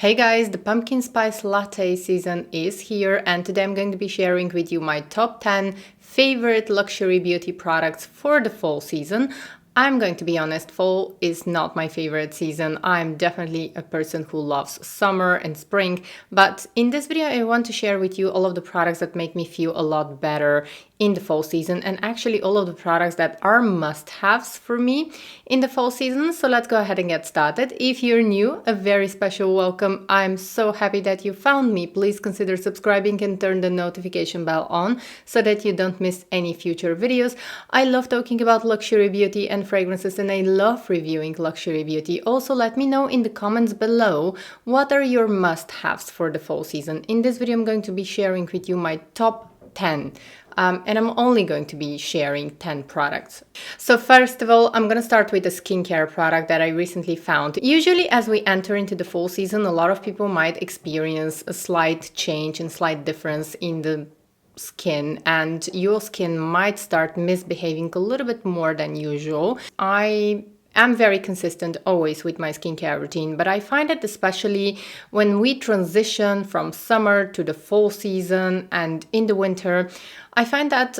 Hey guys, the pumpkin spice latte season is here, and today I'm going to be sharing with you my top 10 favorite luxury beauty products for the fall season. I'm going to be honest, fall is not my favorite season. I'm definitely a person who loves summer and spring, but in this video I want to share with you all of the products that make me feel a lot better in the fall season, and actually all of the products that are must-haves for me in the fall season. So let's go ahead and get started. If you're new, a very special welcome. I'm so happy that you found me. Please consider subscribing and turn the notification bell on so that you don't miss any future videos. I love talking about luxury beauty and fragrances, and I love reviewing luxury beauty. Also, let me know in the comments below what are your must-haves for the fall season. In this video I'm going to be sharing with you my top 10. And I'm only going to be sharing 10 products. So first of all, I'm going to start with a skincare product that I recently found. Usually as we enter into the fall season, a lot of people might experience a slight change and slight difference in the skin, and your skin might start misbehaving a little bit more than usual. I'm very consistent always with my skincare routine, but I find that especially when we transition from summer to the fall season and in the winter, I find that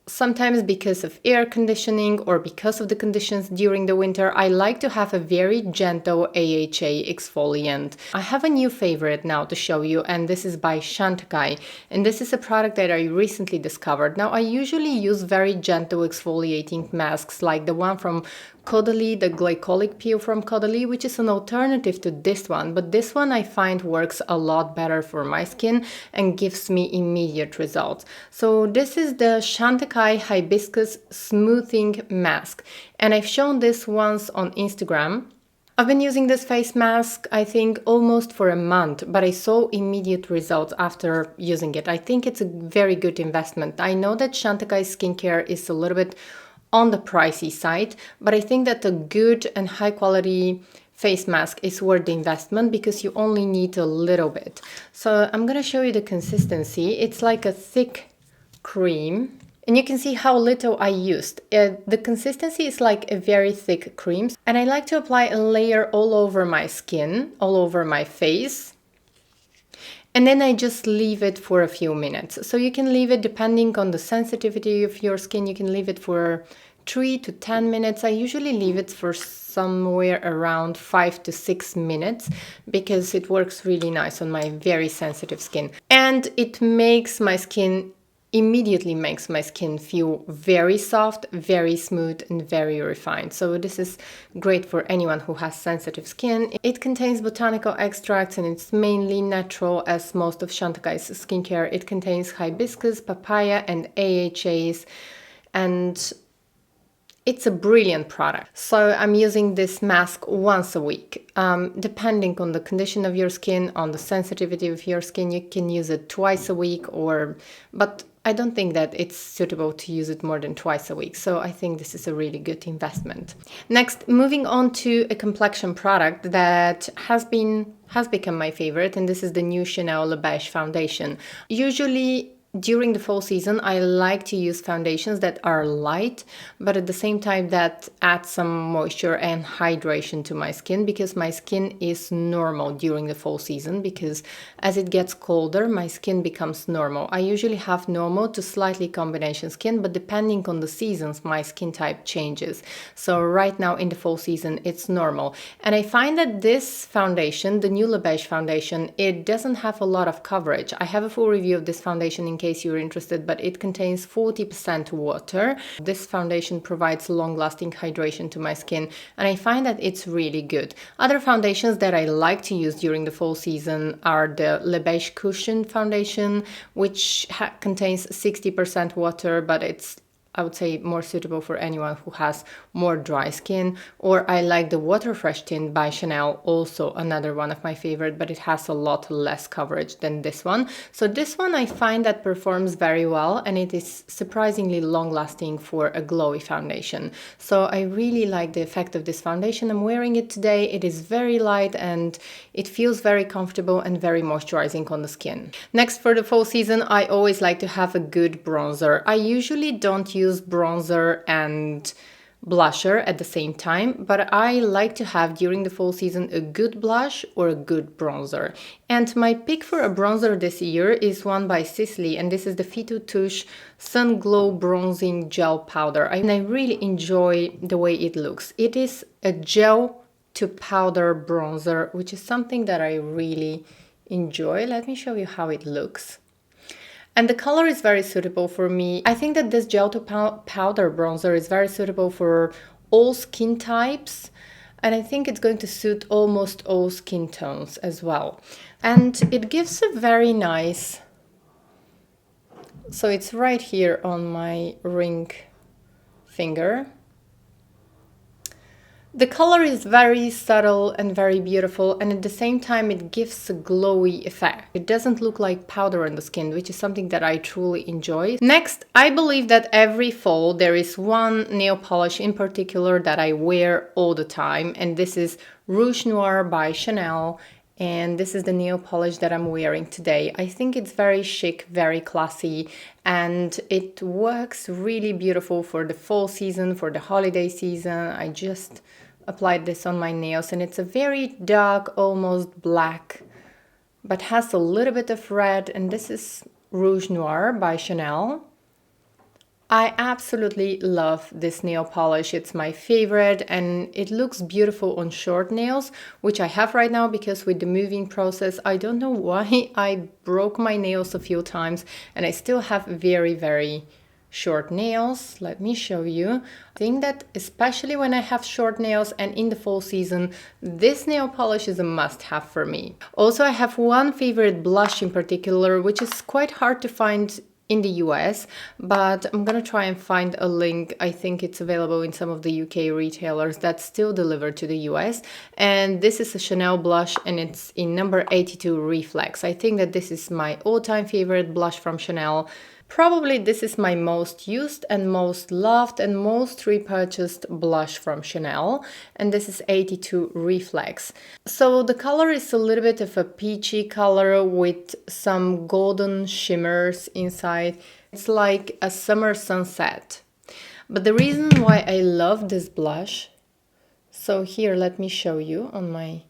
sometimes because of air conditioning or because of the conditions during the winter, I like to have a very gentle AHA exfoliant. I have a new favorite now to show you, and this is by Chantecaille. And this is a product that I recently discovered. Now, I usually use very gentle exfoliating masks like the one from Caudalie, the glycolic peel from Caudalie, which is an alternative to this one. But this one I find works a lot better for my skin and gives me immediate results. So this is the Chantecaille Hibiscus Smoothing Mask. And I've shown this once on Instagram. I've been using this face mask, I think, almost for a month, but I saw immediate results after using it. I think it's a very good investment. I know that Chantecaille skincare is a little bit on the pricey side, but I think that a good and high quality face mask is worth the investment because you only need a little bit. So I'm gonna show you the consistency. It's like a thick cream, and you can see how little I used. The consistency is like a very thick cream, and I like to apply a layer all over my skin, all over my face. And then I just leave it for a few minutes. So you can leave it, depending on the sensitivity of your skin, you can leave it for 3 to 10 minutes. I usually leave it for somewhere around 5 to 6 minutes because it works really nice on my very sensitive skin. And it immediately makes my skin feel very soft, very smooth, and very refined. So this is great for anyone who has sensitive skin. It contains botanical extracts and it's mainly natural, as most of Chantecaille's skincare. It contains hibiscus, papaya, and AHAs, and it's a brilliant product. So I'm using this mask once a week. Depending on the condition of your skin, on the sensitivity of your skin, you can use it twice a week, but I don't think that it's suitable to use it more than twice a week. So I think this is a really good investment. Next, moving on to a complexion product that has become my favorite, and this is the new Chanel Le Beige foundation. Usually during the fall season, I like to use foundations that are light, but at the same time that add some moisture and hydration to my skin, because my skin is normal during the fall season, because as it gets colder, my skin becomes normal. I usually have normal to slightly combination skin, but depending on the seasons, my skin type changes. So right now in the fall season, it's normal. And I find that this foundation, the new Le Beige foundation, it doesn't have a lot of coverage. I have a full review of this foundation in case you're interested, but it contains 40% water. This foundation provides long-lasting hydration to my skin, and I find that it's really good. Other foundations that I like to use during the fall season are the Le Beige Cushion foundation, which contains 60% water, but it's, I would say, more suitable for anyone who has more dry skin. Or I like the Water Fresh Tint by Chanel, also another one of my favorite, but it has a lot less coverage than this one. So this one I find that performs very well, and it is surprisingly long lasting for a glowy foundation. So I really like the effect of this foundation. I'm wearing it today. It is very light and it feels very comfortable and very moisturizing on the skin. Next, for the fall season, I always like to have a good bronzer. I usually don't use bronzer and blusher at the same time, but I like to have during the fall season a good blush or a good bronzer. And my pick for a bronzer this year is one by Sylvie, and this is the Phyto-Touche Sun Glow Bronzing Gel Powder. And I really enjoy the way it looks. It is a gel to powder bronzer, which is something that I really enjoy. Let me show you how it looks. And the color is very suitable for me. I think that this gel to powder bronzer is very suitable for all skin types. And I think it's going to suit almost all skin tones as well. And it gives a very nice, so it's right here on my ring finger. The color is very subtle and very beautiful, and at the same time it gives a glowy effect. It doesn't look like powder on the skin, which is something that I truly enjoy. Next, I believe that every fall there is one nail polish in particular that I wear all the time, and this is Rouge Noir by Chanel. And this is the nail polish that I'm wearing today. I think it's very chic, very classy, and it works really beautiful for the fall season, for the holiday season. I just applied this on my nails, and it's a very dark, almost black, but has a little bit of red, and this is Rouge Noir by Chanel. I absolutely love this nail polish. It's my favorite, and it looks beautiful on short nails, which I have right now because with the moving process, I don't know why I broke my nails a few times and I still have very, very short nails. Let me show you. I think that especially when I have short nails and in the fall season, this nail polish is a must-have for me. Also, I have one favorite blush in particular, which is quite hard to find in the US, but I'm gonna try and find a link. I think it's available in some of the UK retailers that still deliver to the US. And this is a Chanel blush, and it's in number 82 Reflex. I think that this is my all-time favorite blush from Chanel. Probably this is my most used and most loved and most repurchased blush from Chanel, and this is 82 Reflex. So the color is a little bit of a peachy color with some golden shimmers inside. It's like a summer sunset. But the reason why I love this blush, so here let me show you on my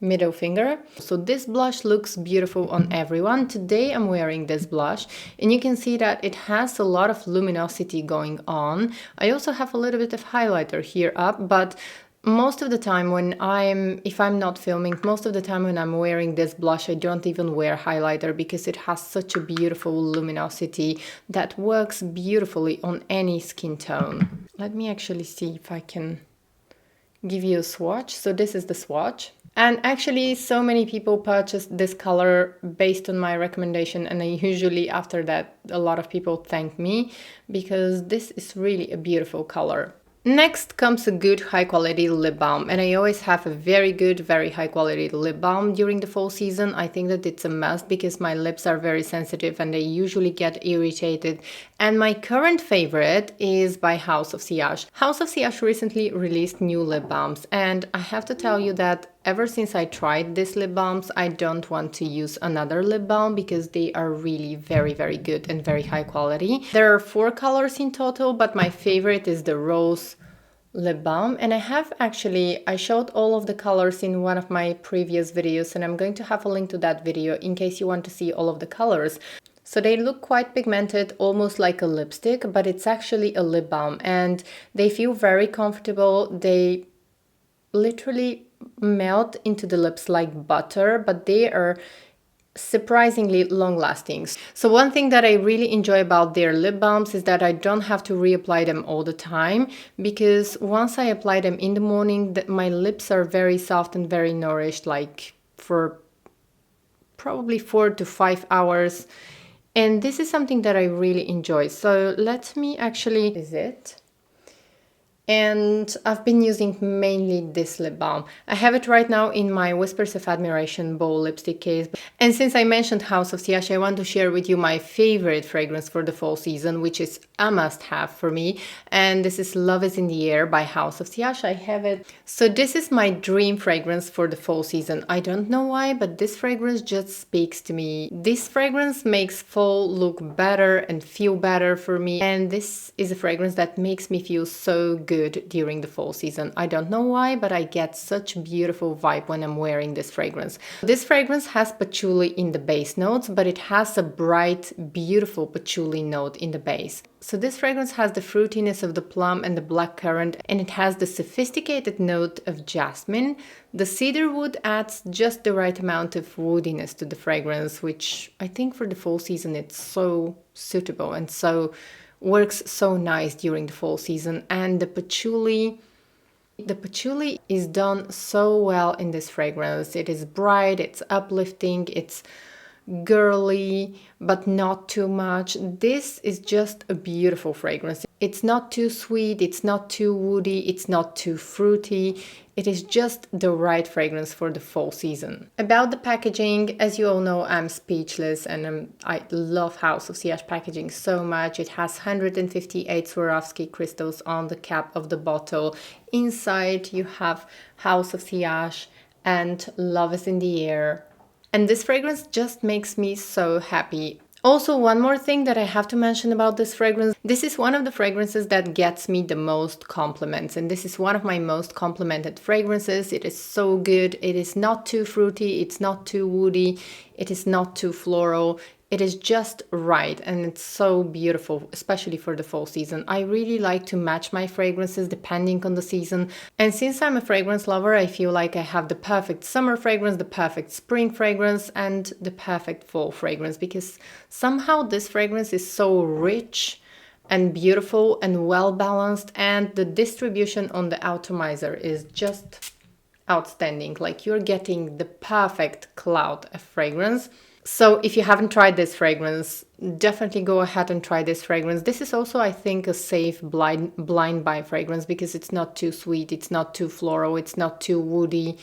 middle finger. So this blush looks beautiful on everyone. Today I'm wearing this blush, and you can see that it has a lot of luminosity going on. I also have a little bit of highlighter here up, but most of the time if I'm not filming, most of the time when I'm wearing this blush, I don't even wear highlighter because it has such a beautiful luminosity that works beautifully on any skin tone. Let me actually see if I can give you a swatch. So this is the swatch. And actually, so many people purchased this color based on my recommendation, and I usually, after that, a lot of people thank me because this is really a beautiful color. Next comes a good high quality lip balm, and I always have a very good, very high quality lip balm during the fall season. I think that it's a must because my lips are very sensitive and they usually get irritated. And my current favorite is by House of Sillage. House of Sillage recently released new lip balms, and I have to tell you that ever since I tried these lip balms, I don't want to use another lip balm because they are really very, very good and very high quality. There are 4 colors in total, but my favorite is the Rose lip balm. And I showed all of the colors in one of my previous videos, and I'm going to have a link to that video in case you want to see all of the colors. So they look quite pigmented, almost like a lipstick, but it's actually a lip balm, and they feel very comfortable. They literally melt into the lips like butter, but they are surprisingly long lasting. So one thing that I really enjoy about their lip balms is that I don't have to reapply them all the time, because once I apply them in the morning, my lips are very soft and very nourished, like for probably 4 to 5 hours. And this is something that I really enjoy. So let me actually, is it? And I've been using mainly this lip balm. I have it right now in my Whispers of Admiration bowl lipstick case. And since I mentioned House of Sillage, I want to share with you my favorite fragrance for the fall season, which is a must-have for me. And this is Love is in the Air by House of Sillage. I have it. So this is my dream fragrance for the fall season. I don't know why, but this fragrance just speaks to me. This fragrance makes fall look better and feel better for me. And this is a fragrance that makes me feel so good good during the fall season. I don't know why, but I get such a beautiful vibe when I'm wearing this fragrance. This fragrance has patchouli in the base notes, but it has a bright, beautiful patchouli note in the base. So this fragrance has the fruitiness of the plum and the blackcurrant, and it has the sophisticated note of jasmine. The cedar wood adds just the right amount of woodiness to the fragrance, which I think for the fall season it's so suitable and so works so nice during the fall season. And the patchouli is done so well in this fragrance. It is bright, it's uplifting, it's girly, but not too much. This is just a beautiful fragrance. It's not too sweet, it's not too woody, it's not too fruity. It is just the right fragrance for the fall season. About the packaging, as you all know, I'm speechless, and I love House of Sillage packaging so much. It has 158 Swarovski crystals on the cap of the bottle. Inside you have House of Sillage and Love is in the Air. And this fragrance just makes me so happy. Also, one more thing that I have to mention about this fragrance. This is one of the fragrances that gets me the most compliments, and this is one of my most complimented fragrances. It is so good. It is not too fruity, it's not too woody, it is not too floral. It is just right, and it's so beautiful, especially for the fall season. I really like to match my fragrances depending on the season. And since I'm a fragrance lover, I feel like I have the perfect summer fragrance, the perfect spring fragrance, and the perfect fall fragrance, because somehow this fragrance is so rich and beautiful and well balanced, and the distribution on the atomizer is just outstanding. Like, you're getting the perfect cloud of fragrance. So if you haven't tried this fragrance, definitely go ahead and try this fragrance. This is also, I think, a safe blind buy fragrance, because it's not too sweet, it's not too floral, it's not too woody.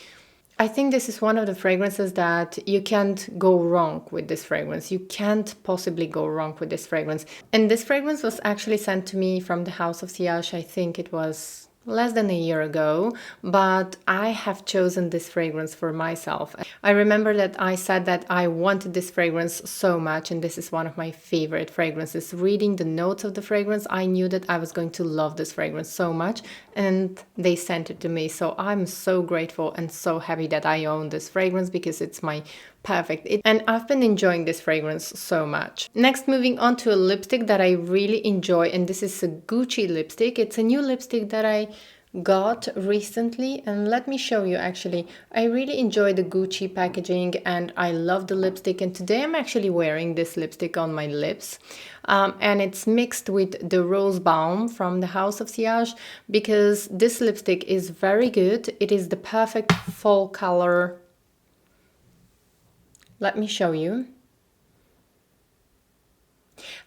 I think this is one of the fragrances that you can't go wrong with this fragrance. You can't possibly go wrong with this fragrance. And this fragrance was actually sent to me from the House of Sillage. I think it was less than a year ago, but I have chosen this fragrance for myself. I remember that I said that I wanted this fragrance so much, and this is one of my favorite fragrances. Reading the notes of the fragrance, I knew that I was going to love this fragrance so much, and they sent it to me. So I'm so grateful and so happy that I own this fragrance, because it's my perfect. And I've been enjoying this fragrance so much. Next, moving on to a lipstick that I really enjoy, and this is a Gucci lipstick. It's a new lipstick that I got recently, and let me show you. Actually, I really enjoy the Gucci packaging and I love the lipstick, and today I'm actually wearing this lipstick on my lips, and it's mixed with the Rose Balm from the House of Sillage, because this lipstick is very good. It is the perfect fall color. Let me show you.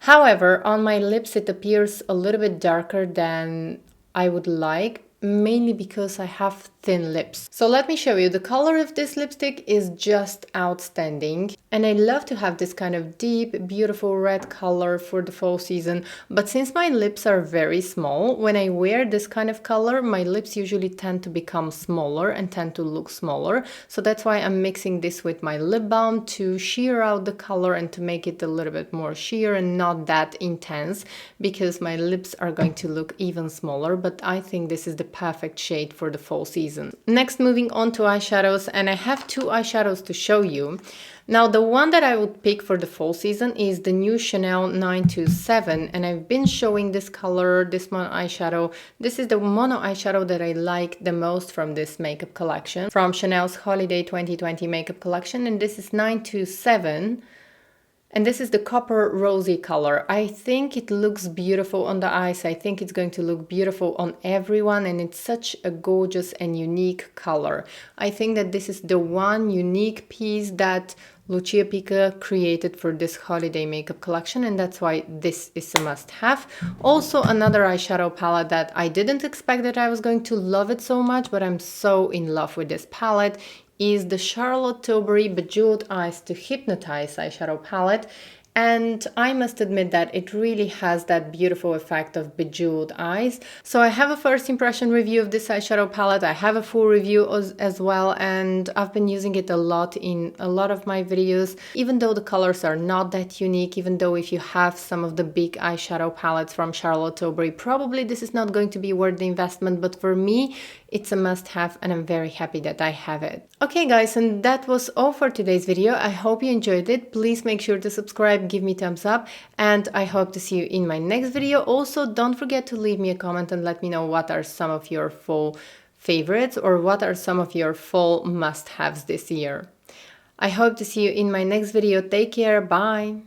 However, on my lips it appears a little bit darker than I would like, mainly because I have thin lips. So let me show you. The color of this lipstick is just outstanding, and I love to have this kind of deep, beautiful red color for the fall season. But since my lips are very small, when I wear this kind of color, my lips usually tend to become smaller and tend to look smaller. So that's why I'm mixing this with my lip balm to sheer out the color and to make it a little bit more sheer and not that intense, because my lips are going to look even smaller. But I think this is the perfect shade for the fall season. Next, moving on to eyeshadows, and I have two eyeshadows to show you. Now, the one that I would pick for the fall season is the new Chanel 927, and I've been showing this color, this mono eyeshadow. This is the mono eyeshadow that I like the most from this makeup collection, from Chanel's Holiday 2020 makeup collection, and this is 927. And this is the copper rosy color. I think it looks beautiful on the eyes. I think it's going to look beautiful on everyone, and it's such a gorgeous and unique color. I think that this is the one unique piece that Lucia Pica created for this holiday makeup collection, and that's why this is a must-have. Also, another eyeshadow palette that I didn't expect that I was going to love it so much, but I'm so in love with this palette, is the Charlotte Tilbury Bejeweled Eyes to Hypnotize eyeshadow palette. And I must admit that it really has that beautiful effect of bejeweled eyes. So I have a first impression review of this eyeshadow palette. I have a full review as well, and I've been using it a lot in a lot of my videos. Even though the colors are not that unique, even though if you have some of the big eyeshadow palettes from Charlotte Tilbury, probably this is not going to be worth the investment, but for me, it's a must-have and I'm very happy that I have it. Okay guys, and that was all for today's video. I hope you enjoyed it. Please make sure to subscribe, give me thumbs up, and I hope to see you in my next video. Also, don't forget to leave me a comment and let me know what are some of your fall favorites or what are some of your fall must-haves this year. I hope to see you in my next video. Take care, bye!